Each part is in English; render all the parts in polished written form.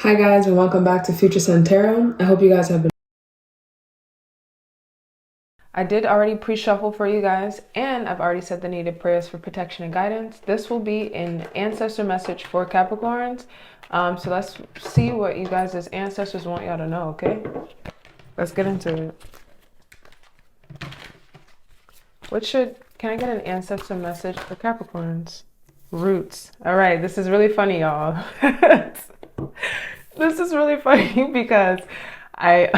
Hi guys, and welcome back to Future Sun Tarot. I hope you guys have been. I did already pre-shuffle for you guys, and I've already said the needed prayers for protection and guidance. This will be an ancestor message for Capricorns. So let's see what you guys' ancestors want y'all to know, okay? Let's get into it. Can I get an ancestor message for Capricorns? Roots. All right, this is really funny, y'all. This is really funny because I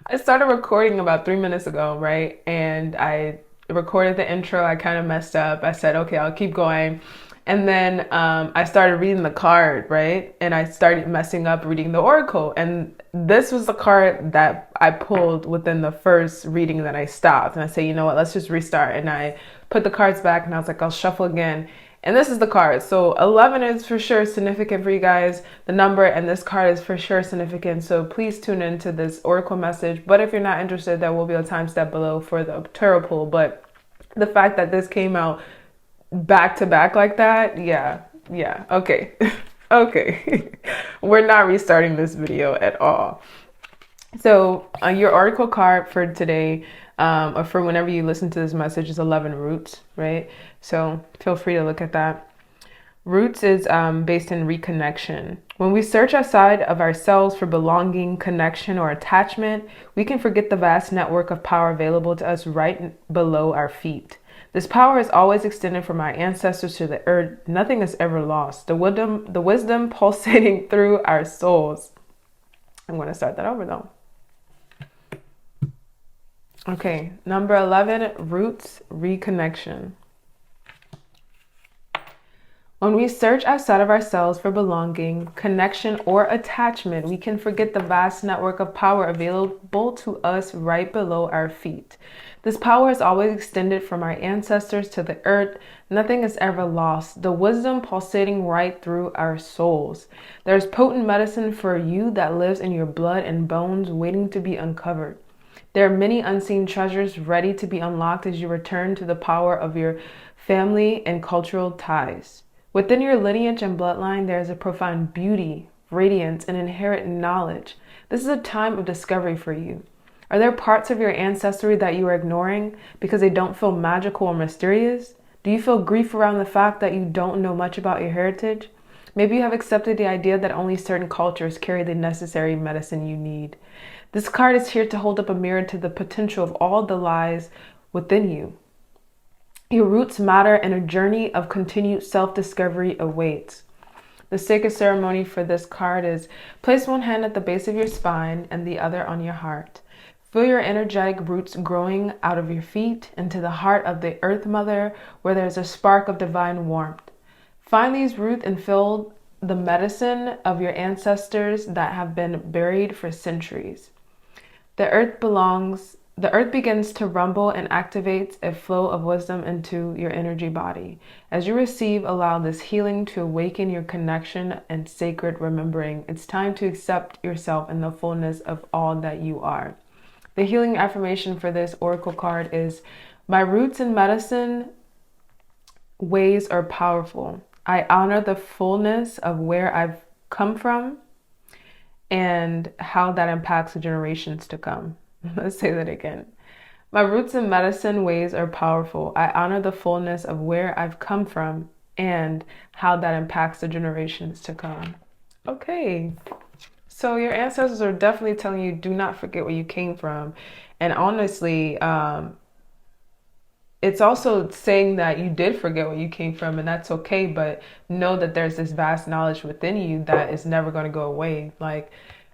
I started recording about 3 minutes ago, right? And I recorded the intro. I kind of messed up. I said, okay, I'll keep going. And then I started reading the card, right? And I started messing up reading the oracle. And this was the card that I pulled within the first reading that I stopped. And I said, you know what, let's just restart. And I put the cards back and I was like, I'll shuffle again. And this is the card. So 11 is for sure significant for you guys, the number, and this card is for sure significant. So please tune into this oracle message. But if you're not interested, there will be a time step below for the tarot pool. But the fact that this came out back to back like that, yeah, okay. Okay. We're not restarting this video at all. So your oracle card for today, or for whenever you listen to this message, is 11 roots, right? So feel free to look at that. Roots is based in reconnection. When we search outside of ourselves for belonging, connection, or attachment, we can forget the vast network of power available to us right below our feet. This power is always extended from our ancestors to the earth. Nothing is ever lost. The wisdom pulsating through our souls. I'm going to start that over though. Okay, number 11, roots, reconnection. When we search outside of ourselves for belonging, connection, or attachment, we can forget the vast network of power available to us right below our feet. This power is always extended from our ancestors to the earth. Nothing is ever lost. The wisdom pulsating right through our souls. There's potent medicine for you that lives in your blood and bones, waiting to be uncovered. There are many unseen treasures ready to be unlocked as you return to the power of your family and cultural ties. Within your lineage and bloodline, there is a profound beauty, radiance, and inherent knowledge. This is a time of discovery for you. Are there parts of your ancestry that you are ignoring because they don't feel magical or mysterious? Do you feel grief around the fact that you don't know much about your heritage? Maybe you have accepted the idea that only certain cultures carry the necessary medicine you need. This card is here to hold up a mirror to the potential of all the lies within you. Your roots matter, and a journey of continued self-discovery awaits. The sacred ceremony for this card is place one hand at the base of your spine and the other on your heart. Feel your energetic roots growing out of your feet into the heart of the Earth Mother, where there's a spark of divine warmth. Find these roots and feel the medicine of your ancestors that have been buried for centuries. The earth begins to rumble and activates a flow of wisdom into your energy body. As you receive, allow this healing to awaken your connection and sacred remembering. It's time to accept yourself in the fullness of all that you are. The healing affirmation for this oracle card is, my roots in medicine ways are powerful. I honor the fullness of where I've come from and how that impacts the generations to come. Let's say that again. My roots in medicine ways are powerful. I honor the fullness of where I've come from and how that impacts the generations to come. Okay. So your ancestors are definitely telling you, do not forget where you came from. And honestly, it's also saying that you did forget where you came from, and that's okay, but know that there's this vast knowledge within you that is never going to go away. Like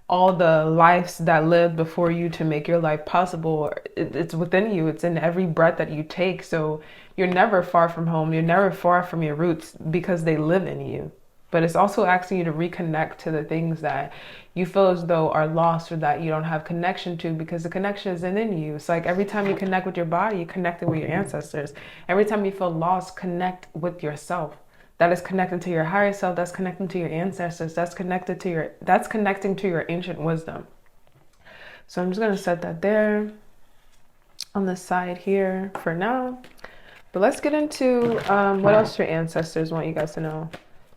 all the lives that lived before you to make your life possible, it's within you. It's in every breath that you take. So you're never far from home. You're never far from your roots because they live in you. But it's also asking you to reconnect to the things that you feel as though are lost or that you don't have connection to, because the connection is in you. It's like every time you connect with your body, you connected with your ancestors. Every time you feel lost, connect with yourself. That is connected to your higher self. That's connecting to your ancestors. That's connecting to your ancient wisdom. So I'm just going to set that there on the side here for now. But let's get into what else your ancestors want you guys to know.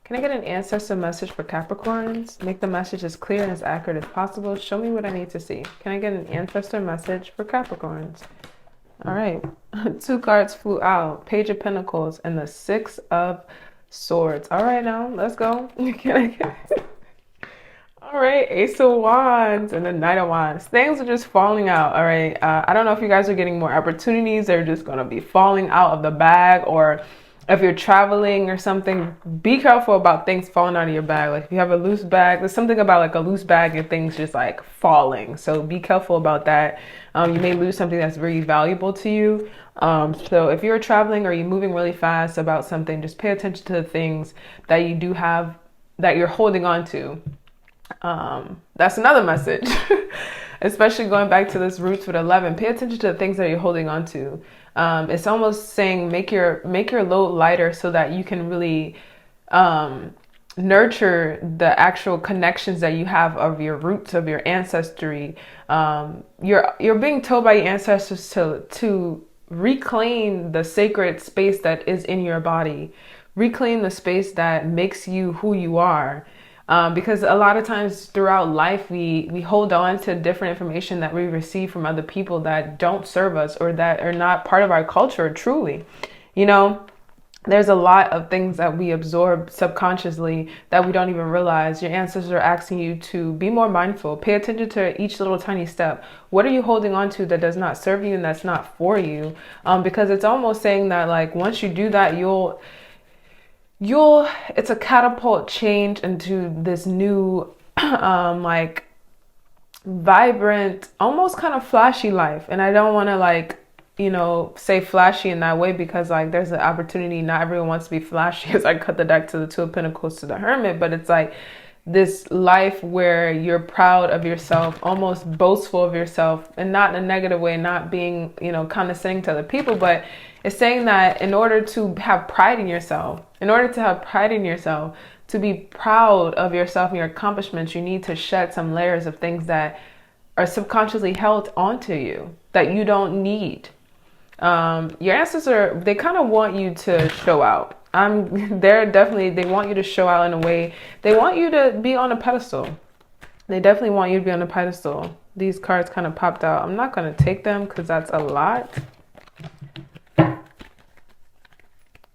Can I get an ancestor message for Capricorns? Make the message as clear and as accurate as possible. Show me what I need to see. Can I get an ancestor message for Capricorns? All right. 2 cards flew out. Page of Pentacles and the 6 of Swords. All right, now let's go. Can I get... All right, Ace of Wands and the Knight of Wands. Things are just falling out, all right? I don't know if you guys are getting more opportunities. They're just going to be falling out of the bag, or if you're traveling or something, be careful about things falling out of your bag. Like if you have a loose bag, there's something about like a loose bag and things just like falling. So be careful about that. You may lose something that's very valuable to you. So if you're traveling or you're moving really fast about something, just pay attention to the things that you do have that you're holding on to. That's another message, especially going back to this roots with 11. Pay attention to the things that you're holding on to. It's almost saying make your load lighter so that you can really nurture the actual connections that you have of your roots, of your ancestry. You're being told by your ancestors to reclaim the sacred space that is in your body, reclaim the space that makes you who you are. Because a lot of times throughout life, we hold on to different information that we receive from other people that don't serve us or that are not part of our culture truly. You know, there's a lot of things that we absorb subconsciously that we don't even realize. Your ancestors are asking you to be more mindful. Pay attention to each little tiny step. What are you holding on to that does not serve you and that's not for you? Because it's almost saying that like once you do that, it's a catapult change into this new like vibrant, almost kind of flashy life. And I don't want to like, you know, say flashy in that way, because like there's an opportunity. Not everyone wants to be flashy, as I cut the deck to the 2 of Pentacles to the Hermit, but it's like this life where you're proud of yourself, almost boastful of yourself, and not in a negative way, not being, you know, condescending to other people, but it's saying that in order to have pride in yourself, to be proud of yourself and your accomplishments, you need to shed some layers of things that are subconsciously held onto you that you don't need. Your ancestors, they kind of want you to show out. They want you to show out in a way. They want you to be on a pedestal. They definitely want you to be on a pedestal. These cards kind of popped out. I'm not going to take them because that's a lot.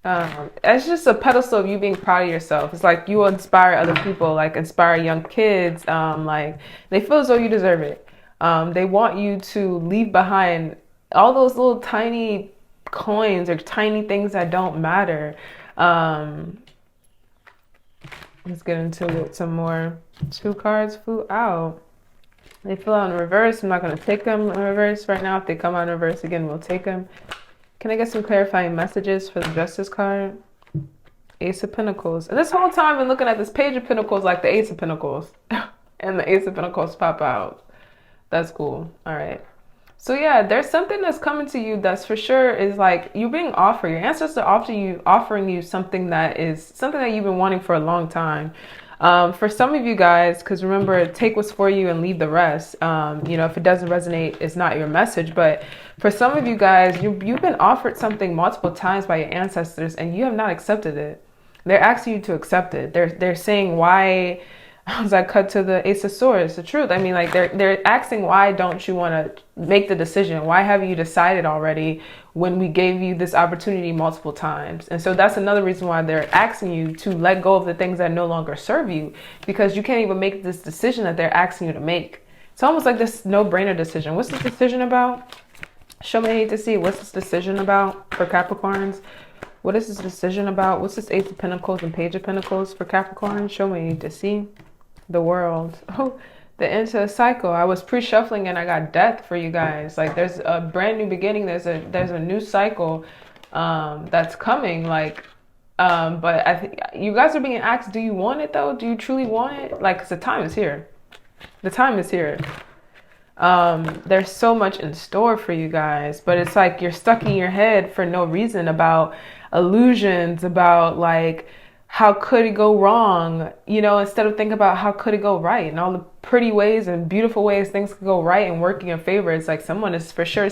It's just a pedestal of you being proud of yourself. It's like you inspire other people, like inspire young kids. Like they feel as though you deserve it. They want you to leave behind all those little tiny coins or tiny things that don't matter. Let's get into it some more. 2 cards flew out. They flew out in reverse. I'm not going to take them in reverse right now. If they come out in reverse again, we'll take them. Can I get some clarifying messages for the Justice card? Ace of Pentacles. And this whole time I've been looking at this Page of Pentacles like the Ace of Pentacles. And the Ace of Pentacles pop out. That's cool. All right. So yeah, there's something that's coming to you that's for sure is like you're being offered. Your ancestors are offering you something that you've been wanting for a long time. For some of you guys, because remember, take what's for you and leave the rest. You know, if it doesn't resonate, it's not your message. But for some of you guys, you've been offered something multiple times by your ancestors and you have not accepted it. They're asking you to accept it. They're saying why. As I cut to the Ace of Swords, the truth. I mean, like they're asking, why don't you want to make the decision? Why haven't you decided already when we gave you this opportunity multiple times? And so that's another reason why they're asking you to let go of the things that no longer serve you, because you can't even make this decision that they're asking you to make. It's almost like this no-brainer decision. What's this decision about? Show me, I need to see. What's this decision about for Capricorns? What is this decision about? What's this Ace of Pentacles and Page of Pentacles for Capricorn? Show me, I need to see. The World. Oh, the end to a cycle. I was pre-shuffling and I got Death for you guys. Like there's a brand new beginning. There's a new cycle that's coming. Like, but I think you guys are being asked, do you want it though? Do you truly want it? Like, 'cause the time is here. The time is here. There's so much in store for you guys, but it's like you're stuck in your head for no reason about illusions, about like, how could it go wrong? You know, instead of thinking about how could it go right and all the pretty ways and beautiful ways things could go right and work in your favor. It's like someone is for sure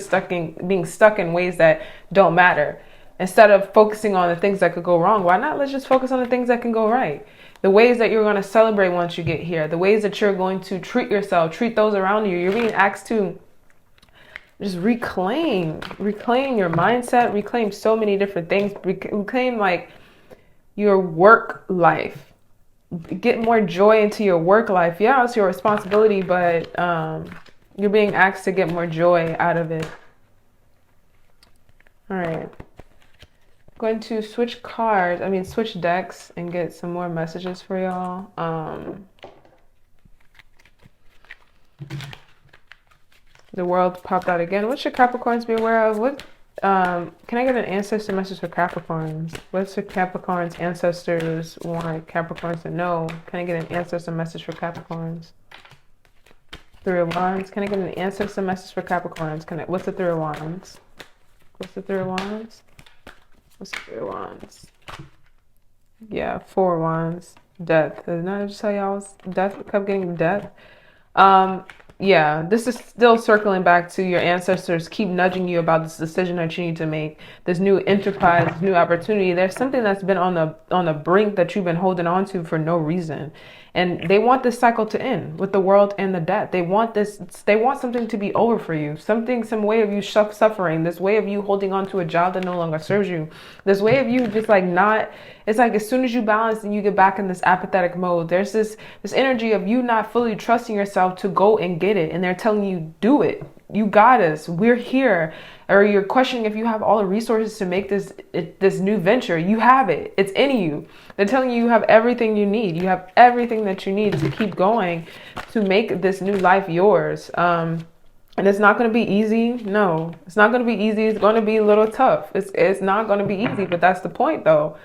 being stuck in ways that don't matter. Instead of focusing on the things that could go wrong, why not let's just focus on the things that can go right? The ways that you're going to celebrate once you get here, the ways that you're going to treat yourself, treat those around you. You're being asked to just reclaim your mindset, reclaim so many different things, reclaim like your work life, get more joy into your work life. Yeah, it's your responsibility, but you're being asked to get more joy out of it. All right. Going to switch decks and get some more messages for y'all. The world popped out again. What should Capricorns be aware of? What can I get an ancestor message for Capricorns? What's the Capricorns ancestors want Capricorns to know? Can I get an ancestor message for Capricorns? Three of Wands. Can I get an ancestor message for Capricorns? What's the Three of Wands? What's the Three of Wands? What's the Three of Wands? Yeah, Four of Wands. Death. Didn't I just tell y'all death? Kept getting death. Yeah, this is still circling back to your ancestors keep nudging you about this decision that you need to make, this new enterprise, this new opportunity. There's something that's been on the brink that you've been holding on to for no reason. And they want this cycle to end with the world and the death. They want something to be over for you. Some way of you suffering, this way of you holding on to a job that no longer serves you. This way of you just like not, it's like as soon as you balance and you get back in this apathetic mode, there's this energy of you not fully trusting yourself to go and get it. And they're telling you, do it. You got us. We're here. Or you're questioning if you have all the resources to make this new venture. You have it. It's in you. They're telling you have everything you need. You have everything that you need to keep going, to make this new life yours. And it's not going to be easy. No, it's not going to be easy. It's going to be a little tough. It's not going to be easy, but that's the point though.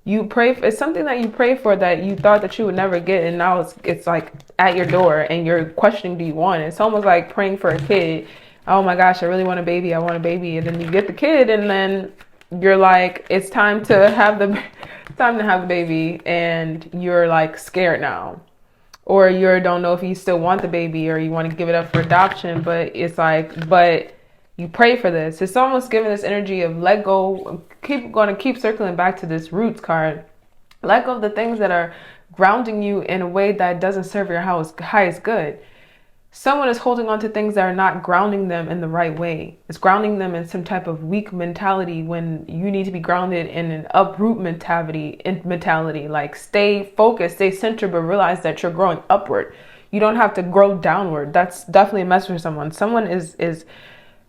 You pray for, it's something that you pray for that you thought that you would never get, and now it's like at your door and you're questioning, do you want it? It's almost like praying for a kid. Oh my gosh, I really want a baby. I want a baby. And then you get the kid and then you're like, it's time to have the baby, and you're like scared now. Or you don't know if you still want the baby or you want to give it up for adoption, but it's like, but you pray for this. It's almost giving this energy of let go. Keep circling back to this roots card. Let go of the things that are grounding you in a way that doesn't serve your highest good. Someone is holding on to things that are not grounding them in the right way. It's grounding them in some type of weak mentality when you need to be grounded in an uproot mentality. Like stay focused, stay centered, but realize that you're growing upward. You don't have to grow downward. That's definitely a message for someone. Someone is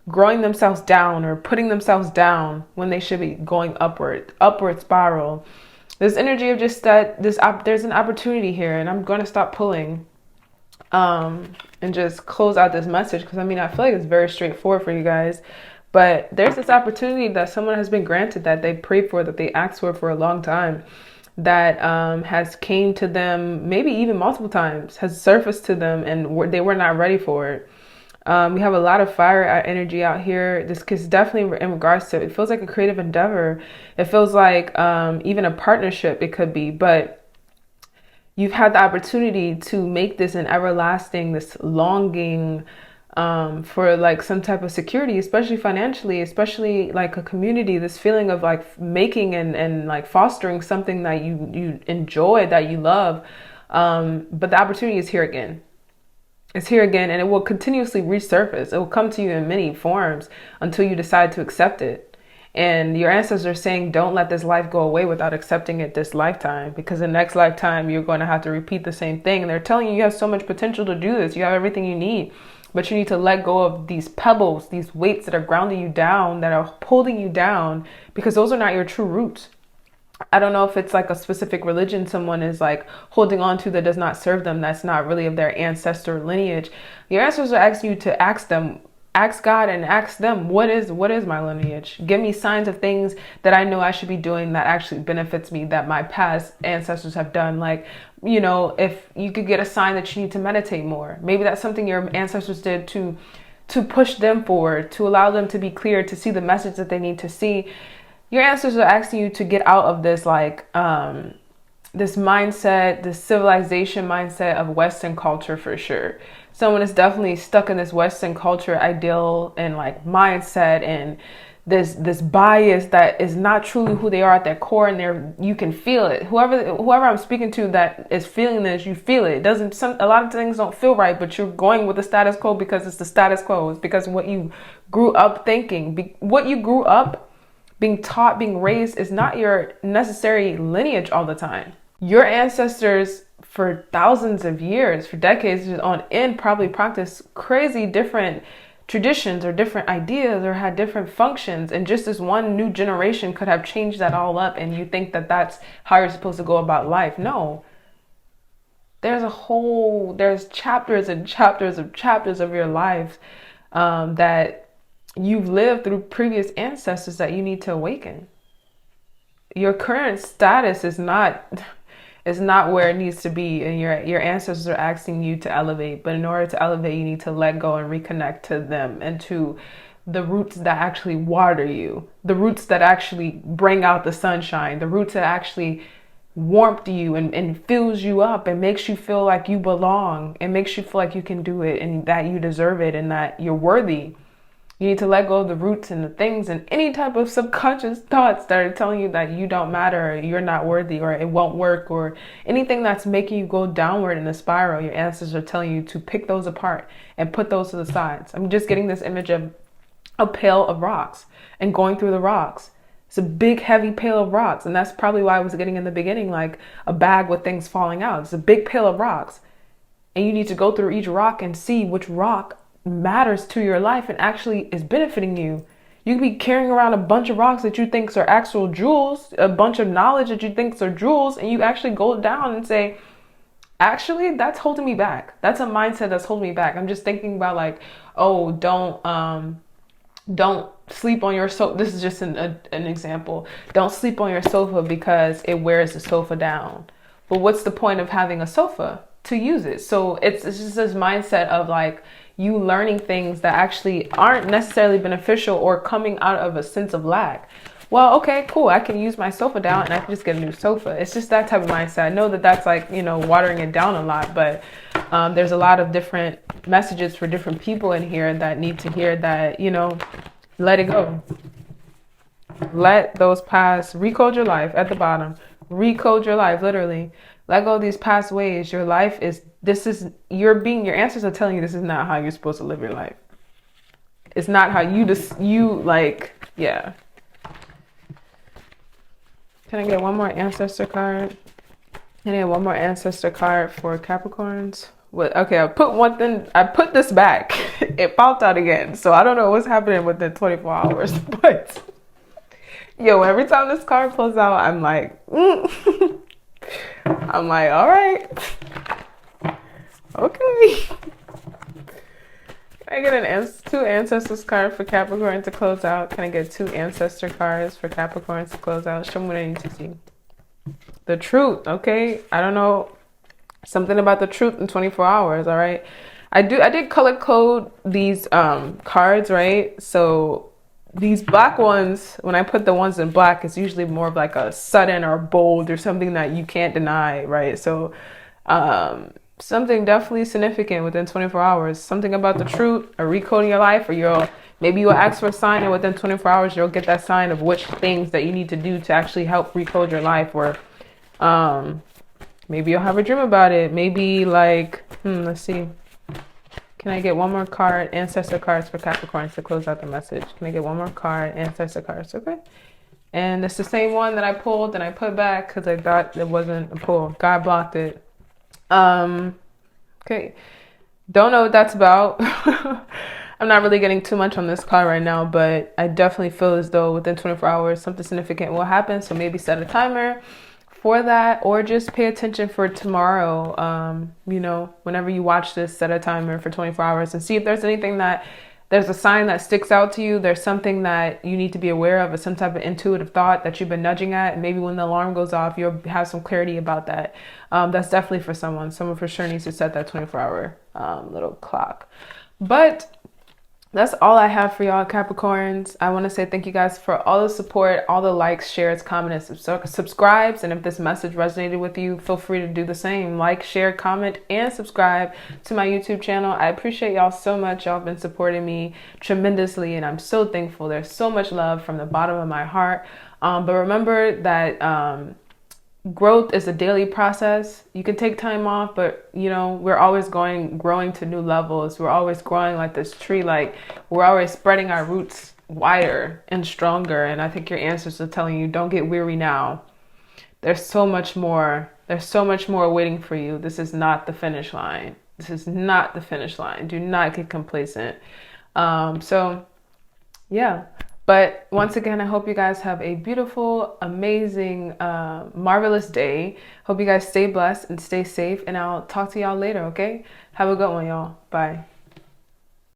growing themselves down or putting themselves down when they should be going upward spiral. This energy of just that there's an opportunity here, and I'm going to stop pulling and just close out this message, because I mean, I feel like it's very straightforward for you guys, but there's this opportunity that someone has been granted, that they prayed for, that they asked for a long time, that has came to them maybe even multiple times, has surfaced to them, and they were not ready for it. We have a lot of fire energy out here. This is definitely in regards to, it feels like a creative endeavor. It feels like even a partnership it could be, but you've had the opportunity to make this an everlasting, this longing for like some type of security, especially financially, especially like a community, this feeling of like making and like fostering something that you enjoy, that you love. But the opportunity is here again. It's here again, and it will continuously resurface. It will come to you in many forms until you decide to accept it. And your ancestors are saying, don't let this life go away without accepting it this lifetime, because the next lifetime you're going to have to repeat the same thing. And they're telling you have so much potential to do this. You have everything you need, but you need to let go of these pebbles, these weights that are grounding you down, that are holding you down, because those are not your true roots. I don't know if it's like a specific religion someone is like holding on to that does not serve them, that's not really of their ancestor lineage. Your ancestors are asking you to ask God and ask them, what is my lineage? Give me signs of things that I know I should be doing that actually benefits me, that my past ancestors have done. Like, you know, if you could get a sign that you need to meditate more, maybe that's something your ancestors did to push them forward, to allow them to be clear, to see the message that they need to see. Your ancestors are asking you to get out of this, like, this mindset, this civilization mindset of Western culture for sure. Someone is definitely stuck in this Western culture ideal and like mindset and this bias that is not truly who they are at their core, and you can feel it. Whoever I'm speaking to that is feeling this, you feel it. It doesn't, a lot of things don't feel right, but you're going with the status quo because it's the status quo. It's because of what you grew up thinking. What you grew up being taught, being raised, is not your necessary lineage all the time. Your ancestors for thousands of years, for decades on end, probably practiced crazy different traditions or different ideas or had different functions, and just this one new generation could have changed that all up, and you think that that's how you're supposed to go about life. No, there's chapters and chapters of your life that you've lived through previous ancestors that you need to awaken. Your current status is not where it needs to be, and your ancestors are asking you to elevate. But in order to elevate, you need to let go and reconnect to them and to the roots that actually water you, the roots that actually bring out the sunshine, the roots that actually warmth you and fills you up and makes you feel like you belong and makes you feel like you can do it and that you deserve it and that you're worthy. You need to let go of the roots and the things and any type of subconscious thoughts that are telling you that you don't matter, or you're not worthy, or it won't work, or anything that's making you go downward in a spiral. Your ancestors are telling you to pick those apart and put those to the sides. I'm just getting this image of a pail of rocks and going through the rocks. It's a big, heavy pail of rocks. And that's probably why I was getting in the beginning, like a bag with things falling out. It's a big pail of rocks. And you need to go through each rock and see which rock matters to your life and actually is benefiting you. You could be carrying around a bunch of rocks that you think are actual jewels, a bunch of knowledge that you think are jewels, and you actually go down and say, actually, that's holding me back. That's a mindset that's holding me back. I'm just thinking about like, oh, don't sleep on your sofa. This is just an example. Don't sleep on your sofa because it wears the sofa down. But what's the point of having a sofa? To use it. So it's just this mindset of like you learning things that actually aren't necessarily beneficial or coming out of a sense of lack. Well, okay, cool. I can use my sofa down and I can just get a new sofa. It's just that type of mindset. I know that that's like, watering it down a lot, but there's a lot of different messages for different people in here that need to hear that, let it go. Let those past, recode your life at the bottom. Recode your life, literally. Let go of these past ways. Your life your ancestors are telling you this is not how you're supposed to live your life. It's not how yeah. Can I get one more ancestor card? Can I get one more ancestor card for Capricorns? Okay, I put this back. It popped out again. So I don't know what's happening within 24 hours, but every time this card pulls out, I'm like, all right, okay. Can I get two ancestors card for Capricorn to close out? Can I get two ancestor cards for Capricorn to close out? Show me what I need to see. The truth, okay? I don't know. Something about the truth in 24 hours, all right? I did color code these cards, right? So these black ones, when I put the ones in black, it's usually more of like a sudden or bold or something that you can't deny, right? So something definitely significant within 24 hours, something about the truth, or recoding your life, or maybe you'll ask for a sign and within 24 hours, you'll get that sign of which things that you need to do to actually help recode your life, or maybe you'll have a dream about it. Maybe like, let's see. Can I get one more card, ancestor cards for Capricorns to close out the message? Can I get one more card, ancestor cards? Okay. And it's the same one that I pulled and I put back because I thought it wasn't a pull. God blocked it. Okay. Don't know what that's about. I'm not really getting too much on this card right now, but I definitely feel as though within 24 hours, something significant will happen. So maybe set a timer for that, or just pay attention for tomorrow. Whenever you watch this, set a timer for 24 hours and see if there's anything there's a sign that sticks out to you. There's something that you need to be aware of, or some type of intuitive thought that you've been nudging at. And maybe when the alarm goes off, you'll have some clarity about that. That's definitely for someone. Someone for sure needs to set that 24-hour little clock. But That's all I have for y'all, Capricorns. I want to say thank you guys for all the support, all the likes, shares, comments, subscribes. And if this message resonated with you, feel free to do the same. Like, share, comment, and subscribe to my YouTube channel. I appreciate y'all so much. Y'all have been supporting me tremendously, and I'm so thankful. There's so much love from the bottom of my heart. But remember that growth is a daily process. You can take time off, but you know, we're always growing to new levels. We're always growing like this tree, like we're always spreading our roots wider and stronger. And I think your ancestors are telling you, don't get weary now. There's so much more. There's so much more waiting for you. This is not the finish line. This is not the finish line. Do not get complacent. So yeah. But once again, I hope you guys have a beautiful, amazing, marvelous day. Hope you guys stay blessed and stay safe. And I'll talk to y'all later, okay? Have a good one, y'all. Bye.